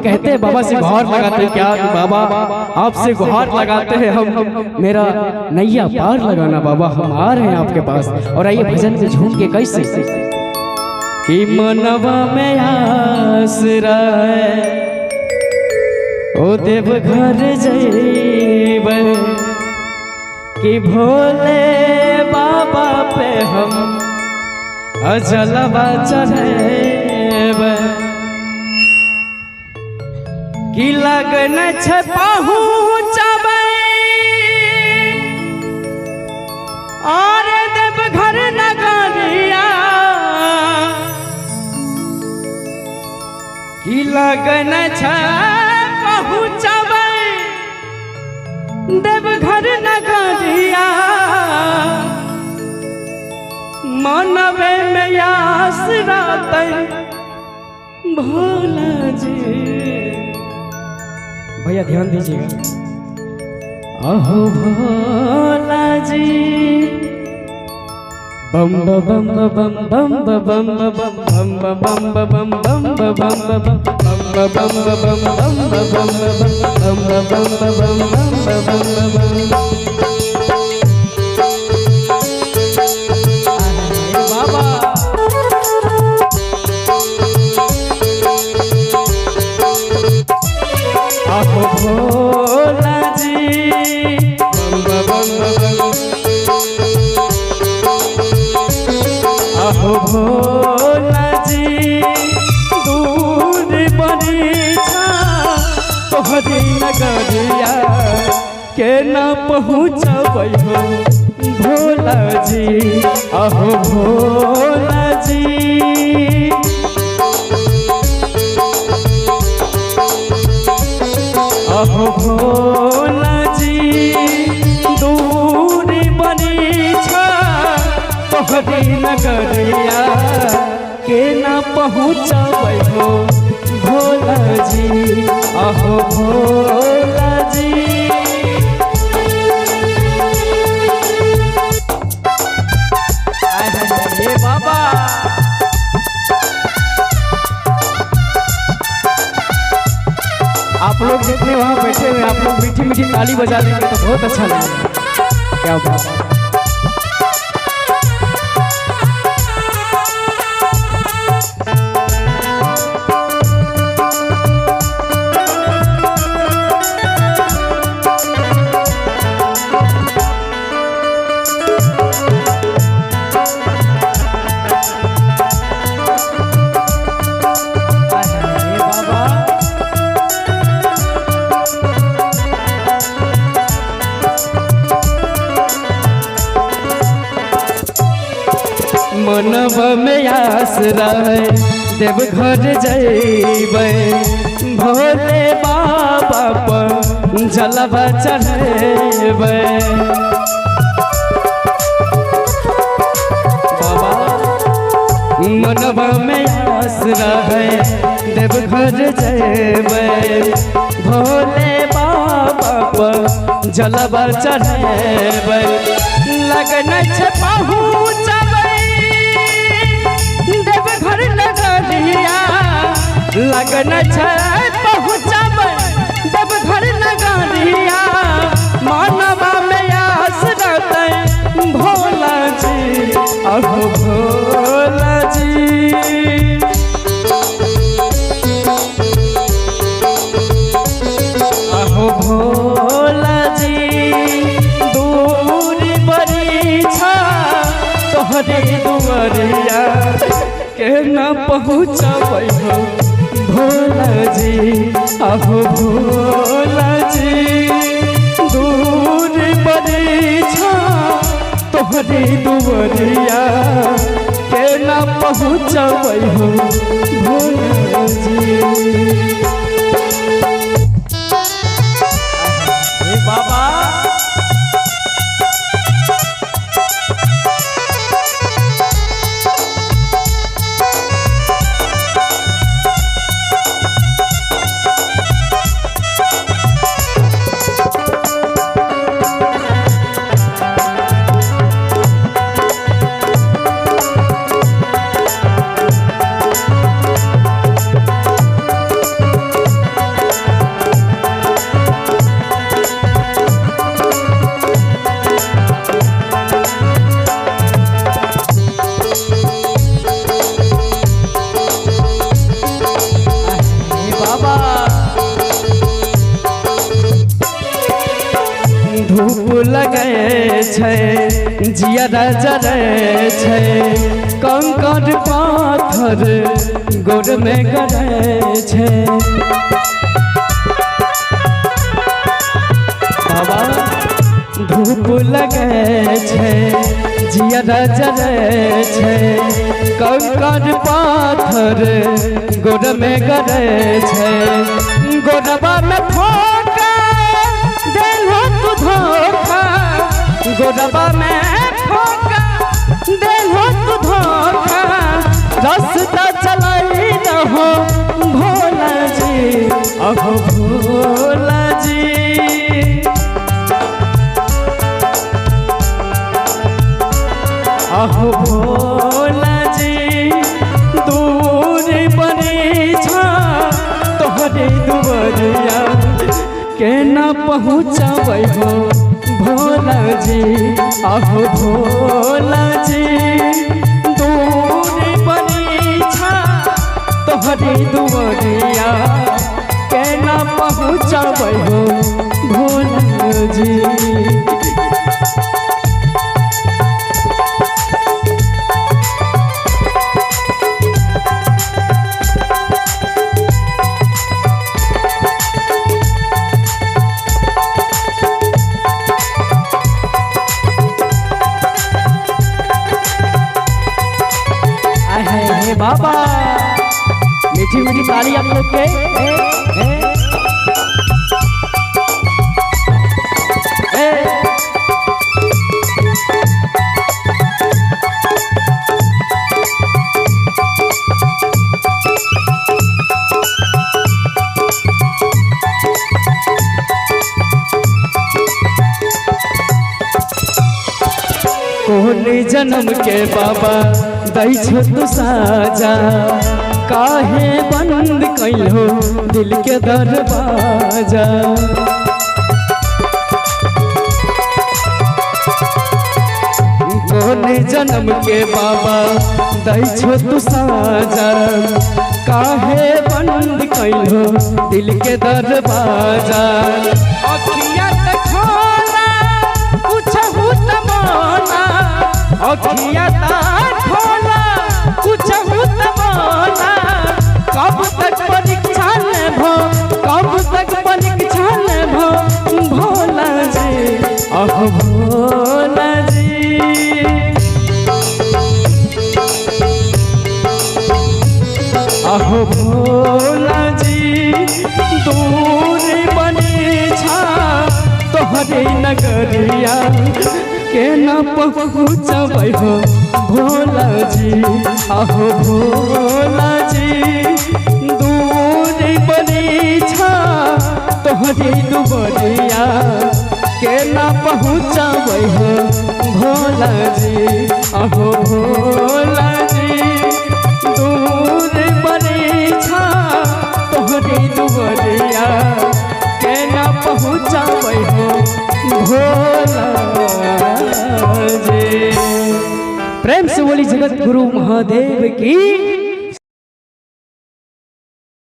कहते हैं बाबा से गुहार लगाते हैं क्या कि बाबा आपसे गुहार लगाते हैं हम, मेरा नैया पार लगाना बाबा, हम आ रहे हैं आपके पास। और आइए भजन में झूम के कैसे कि मनवा में आसरा ओ देव घर जइबे कि भोले बाबा पे हम जलवा चढ़ेबे कि लगन छे पहुँचबे और देव घर नगरिया कि लगन छे पहुँचबे देव घर नगरिया मनवे में आसरा भोला जी। भैया ध्यान दीजिएगा, अहो भोला जी बम बम बम बम बम बम बम बम बम बम बम भोला जी अहो भोला जी दूर बड़ी तोहरी नगरिया के न पहुँचबै हो भोला जी। अहो भोला जी अहो भोला जी दूर बनी तोहरी नगरिया के न पहुँचबै हो भोला जी। अहो भोला जी ये बाबा आप लोग जितने वहाँ बैठे हुए आप लोग मीठी मीठी ताली बजा देंगे तो बहुत अच्छा लगेगा। क्या बात है। मनव में आसरा देव घर जइबे भोले बाबा पर जलवा चढ़ेबे बाबा मनव में आसरा देव घर जइबे भोले बाबा पर जलवा चढ़ेबे लगन छे पहुँचबे देव घर नगरिया लगन छे पहुँचबे देव घर नगरिया मनवा में आसरा भोला जी। अहो भोला जी अहो भोला जी दूर बड़ी तोहरी दुआरिया के न पहुँचबै हो भोला जी। अहो भोला जी दूर बड़ी तोहरी दुआरिया के न पहुँचबै हो भोला जी। बाबा लगे छै जिया जरे छै कंकड़ पाथर गोर में गड़े छै बाबा धूप लगे छै जिया जरे छै कंकड़ पाथर गोर में गड़े छै गोरबा में ठोका देलहो तू धोखा गोरबा में ठोका देलहो तू धोखा रास्ता चलाई रहो भोला जी अहो भोला जी अहो भोला जी दूर बनी छा तोहरे दुआरिया के न पहुँचाबै हो भोला जी अहो भोला जी दूर बनी छा तोहरे दुआरिया के न पहुँचाबै हो भोला जी बाबा मीठी मीठी ताली आप लोग के कौन जन्म के बाबा दै छो तू साजा काहे बंद कैलो दिल के दरवाजा कौन जन्म के बाबा दै छो तू साजा काहे बंद कैलो दिल के दरवाजा अखिया खोला कुछ अखिया खोला कुछ बोला कब तक परीक्षा भो कब तक परीक्षा भो भोला जी अह भोला जी अह भोला जी दूर बनी छा तोहरे नगरिया के न पहुँचबै हो भोला जी अहो भोला जी दूर बनी छा तोहरी दुबरिया के न पहुँचबै हो भोला जी अहो भोला जी दूर बनी छा तोहरी दुबरिया के न पहुँचबै हो भोला जी। प्रेम से बोली जगत गुरु महादेव की।